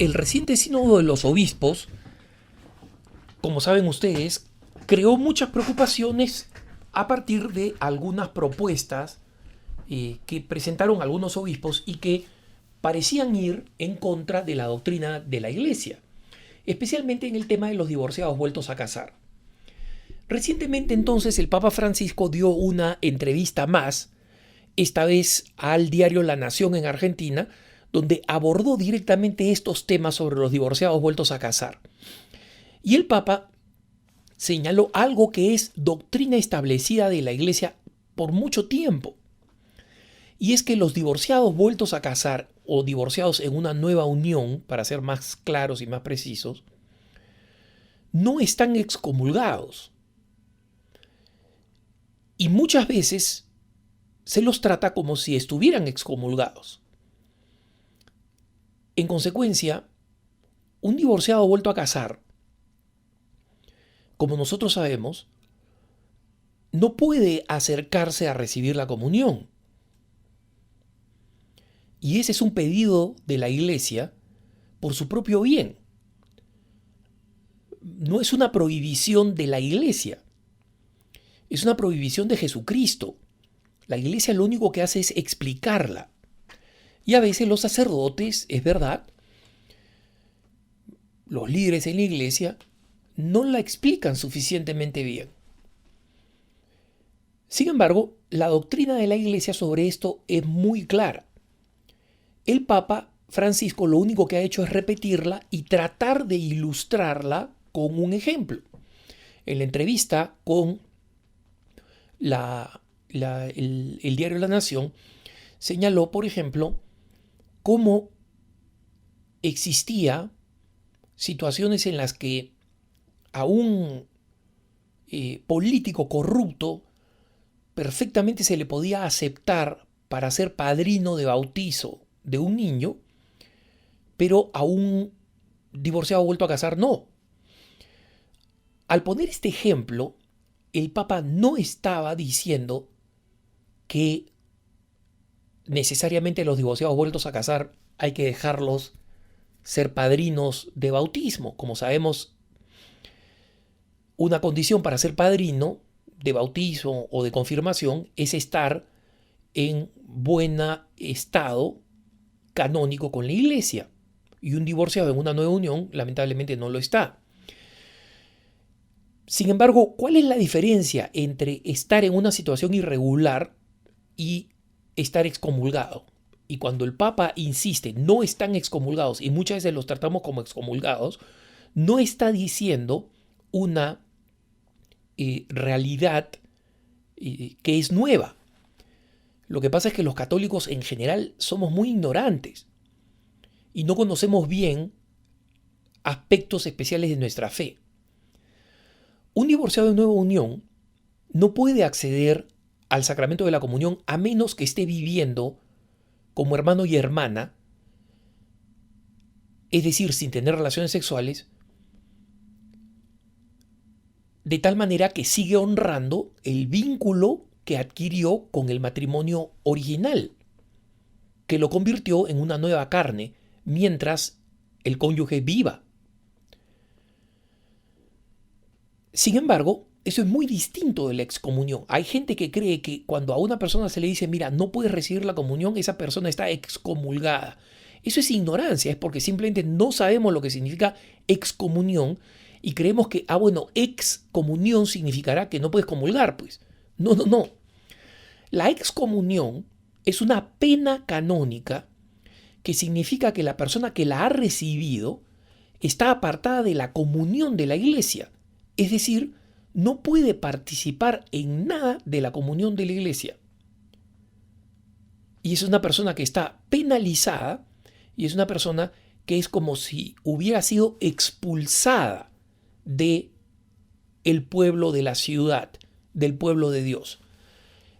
El reciente sínodo de los obispos, como saben ustedes, creó muchas preocupaciones a partir de algunas propuestas que presentaron algunos obispos y que parecían ir en contra de la doctrina de la Iglesia, especialmente en el tema de los divorciados vueltos a casar. Recientemente entonces el Papa Francisco dio una entrevista más, esta vez al diario La Nación en Argentina, donde abordó directamente estos temas sobre los divorciados vueltos a casar. Y el Papa señaló algo que es doctrina establecida de la Iglesia por mucho tiempo. Y es que los divorciados vueltos a casar o divorciados en una nueva unión, para ser más claros y más precisos, no están excomulgados. Y muchas veces se los trata como si estuvieran excomulgados. En consecuencia, un divorciado vuelto a casar, como nosotros sabemos, no puede acercarse a recibir la comunión. Y ese es un pedido de la Iglesia por su propio bien. No es una prohibición de la Iglesia, es una prohibición de Jesucristo. La Iglesia lo único que hace es explicarla. Y a veces los sacerdotes, es verdad, los líderes en la Iglesia, no la explican suficientemente bien. Sin embargo, la doctrina de la Iglesia sobre esto es muy clara. El Papa Francisco lo único que ha hecho es repetirla y tratar de ilustrarla con un ejemplo. En la entrevista con el diario La Nación, señaló, por ejemplo, cómo existía situaciones en las que a un político corrupto perfectamente se le podía aceptar para ser padrino de bautizo de un niño, pero a un divorciado vuelto a casar no. Al poner este ejemplo, el Papa no estaba diciendo que necesariamente los divorciados vueltos a casar hay que dejarlos ser padrinos de bautismo. Como sabemos, una condición para ser padrino de bautizo o de confirmación es estar en buen estado canónico con la Iglesia. Y un divorciado en una nueva unión, lamentablemente, no lo está. Sin embargo, ¿cuál es la diferencia entre estar en una situación irregular y estar excomulgado? Y cuando el Papa insiste, no están excomulgados, y muchas veces los tratamos como excomulgados, no está diciendo una realidad que es nueva. Lo que pasa es que los católicos en general somos muy ignorantes y no conocemos bien aspectos especiales de nuestra fe. Un divorciado de nueva unión no puede acceder al sacramento de la comunión a menos que esté viviendo como hermano y hermana, es decir, sin tener relaciones sexuales, de tal manera que sigue honrando el vínculo que adquirió con el matrimonio original, que lo convirtió en una nueva carne mientras el cónyuge viva. Sin embargo, eso es muy distinto de la excomunión. Hay gente que cree que cuando a una persona se le dice, mira, no puedes recibir la comunión, esa persona está excomulgada. Eso es ignorancia, es porque simplemente no sabemos lo que significa excomunión y creemos que, bueno, excomunión significará que no puedes comulgar, pues. No, no, no. La excomunión es una pena canónica que significa que la persona que la ha recibido está apartada de la comunión de la Iglesia. Es decir, no puede participar en nada de la comunión de la Iglesia. Y es una persona que está penalizada y es una persona que es como si hubiera sido expulsada de el pueblo de la ciudad, del pueblo de Dios.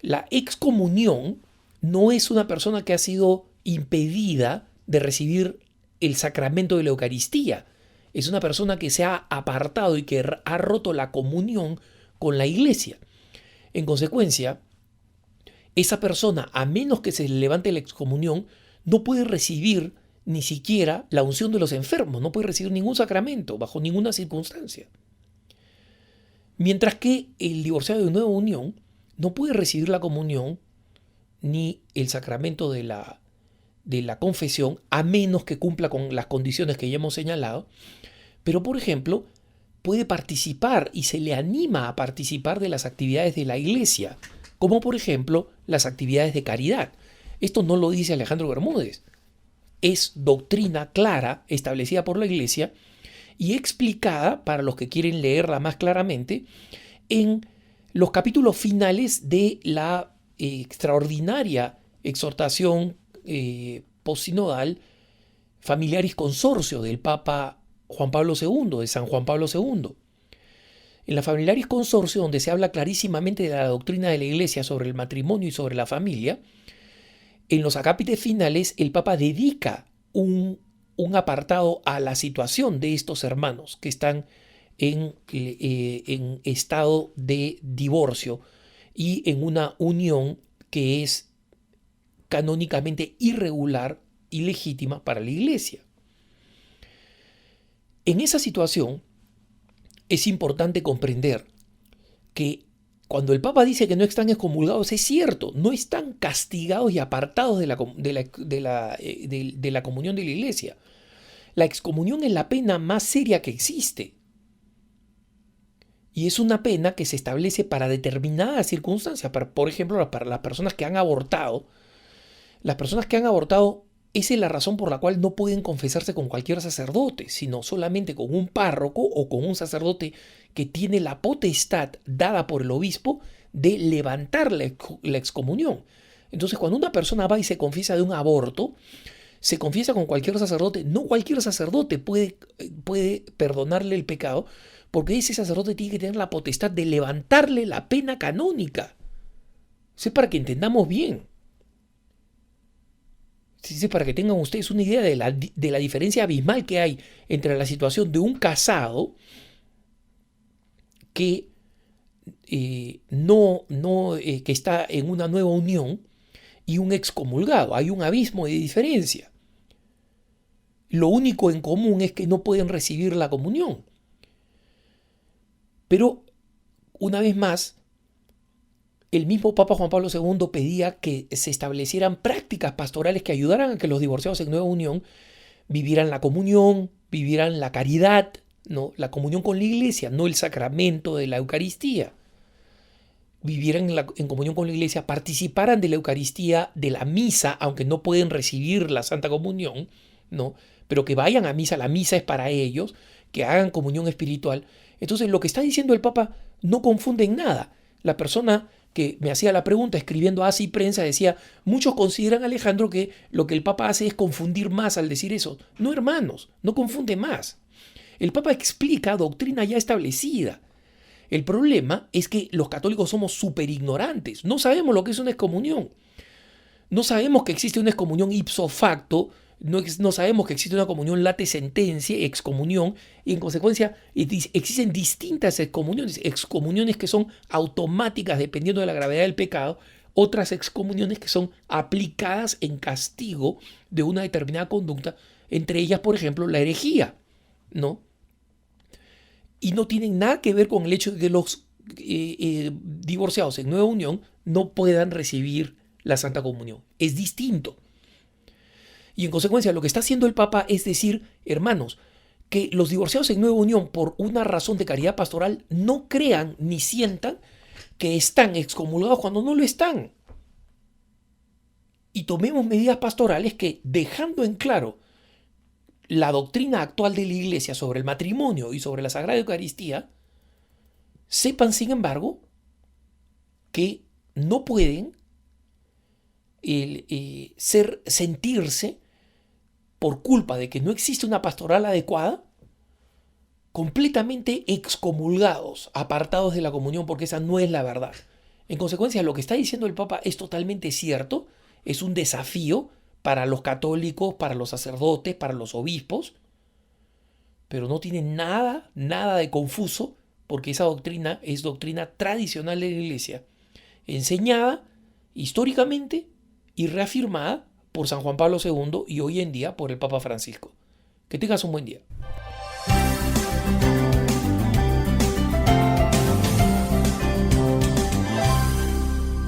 La excomunión no es una persona que ha sido impedida de recibir el sacramento de la Eucaristía. Es una persona que se ha apartado y que ha roto la comunión con la Iglesia. En consecuencia, esa persona, a menos que se levante la excomunión, no puede recibir ni siquiera la unción de los enfermos, no puede recibir ningún sacramento bajo ninguna circunstancia. Mientras que el divorciado de nueva unión no puede recibir la comunión ni el sacramento de la confesión, a menos que cumpla con las condiciones que ya hemos señalado, pero por ejemplo puede participar y se le anima a participar de las actividades de la iglesia, como por ejemplo las actividades de caridad. Esto no lo dice Alejandro Bermúdez, es doctrina clara establecida por la iglesia y explicada, para los que quieren leerla más claramente, en los capítulos finales de la extraordinaria exhortación postsinodal Familiaris Consortio del Papa Juan Pablo II, de San Juan Pablo II. En la Familiaris Consortio, donde se habla clarísimamente de la doctrina de la Iglesia sobre el matrimonio y sobre la familia, en los acápites finales el Papa dedica un apartado a la situación de estos hermanos que están en estado de divorcio y en una unión que es canónicamente irregular, ilegítima para la Iglesia. En esa situación es importante comprender que cuando el Papa dice que no están excomulgados, es cierto, no están castigados y apartados de la comunión de la Iglesia. La excomunión es la pena más seria que existe. Y es una pena que se establece para determinadas circunstancias. Por ejemplo, para las personas que han abortado. Las personas que han abortado, esa es la razón por la cual no pueden confesarse con cualquier sacerdote, sino solamente con un párroco o con un sacerdote que tiene la potestad dada por el obispo de levantar la excomunión. Entonces, cuando una persona va y se confiesa de un aborto, se confiesa con cualquier sacerdote. No cualquier sacerdote puede perdonarle el pecado, porque ese sacerdote tiene que tener la potestad de levantarle la pena canónica. Eso es para que entendamos bien. Eso es para que tengan ustedes una idea de la diferencia abismal que hay entre la situación de un casado que que está en una nueva unión y un excomulgado. Hay un abismo de diferencia. Lo único en común es que no pueden recibir la comunión. Pero, una vez más, el mismo Papa Juan Pablo II pedía que se establecieran prácticas pastorales que ayudaran a que los divorciados en nueva unión vivieran la comunión, vivieran la caridad, ¿no? La comunión con la iglesia, no el sacramento de la Eucaristía. Vivieran en comunión con la iglesia, participaran de la Eucaristía, de la misa, aunque no pueden recibir la Santa Comunión, ¿no? Pero que vayan a misa, la misa es para ellos, que hagan comunión espiritual. Entonces, lo que está diciendo el Papa no confunde en nada. La persona que me hacía la pregunta escribiendo Así Prensa decía, muchos consideran, Alejandro, que lo que el Papa hace es confundir más al decir eso. No, hermanos, no confunde más. El Papa explica doctrina ya establecida. El problema es que los católicos somos súper ignorantes. No sabemos lo que es una excomunión. No sabemos que existe una excomunión ipso facto. No sabemos que existe una comunión late sentencia, excomunión, y en consecuencia existen distintas excomuniones. Excomuniones que son automáticas dependiendo de la gravedad del pecado, otras excomuniones que son aplicadas en castigo de una determinada conducta, entre ellas, por ejemplo, la herejía, ¿no? Y no tienen nada que ver con el hecho de que los divorciados en nueva unión no puedan recibir la Santa Comunión. Es distinto. Y en consecuencia lo que está haciendo el Papa es decir, hermanos, que los divorciados en nueva unión por una razón de caridad pastoral no crean ni sientan que están excomulgados cuando no lo están. Y tomemos medidas pastorales que, dejando en claro la doctrina actual de la Iglesia sobre el matrimonio y sobre la Sagrada Eucaristía, sepan, sin embargo, que no pueden sentirse, por culpa de que no existe una pastoral adecuada, completamente excomulgados, apartados de la comunión, porque esa no es la verdad. En consecuencia, lo que está diciendo el Papa es totalmente cierto, es un desafío para los católicos, para los sacerdotes, para los obispos, pero no tiene nada de confuso, porque esa doctrina es doctrina tradicional de la Iglesia, enseñada históricamente y reafirmada por por San Juan Pablo II y hoy en día por el Papa Francisco. Que tengas un buen día.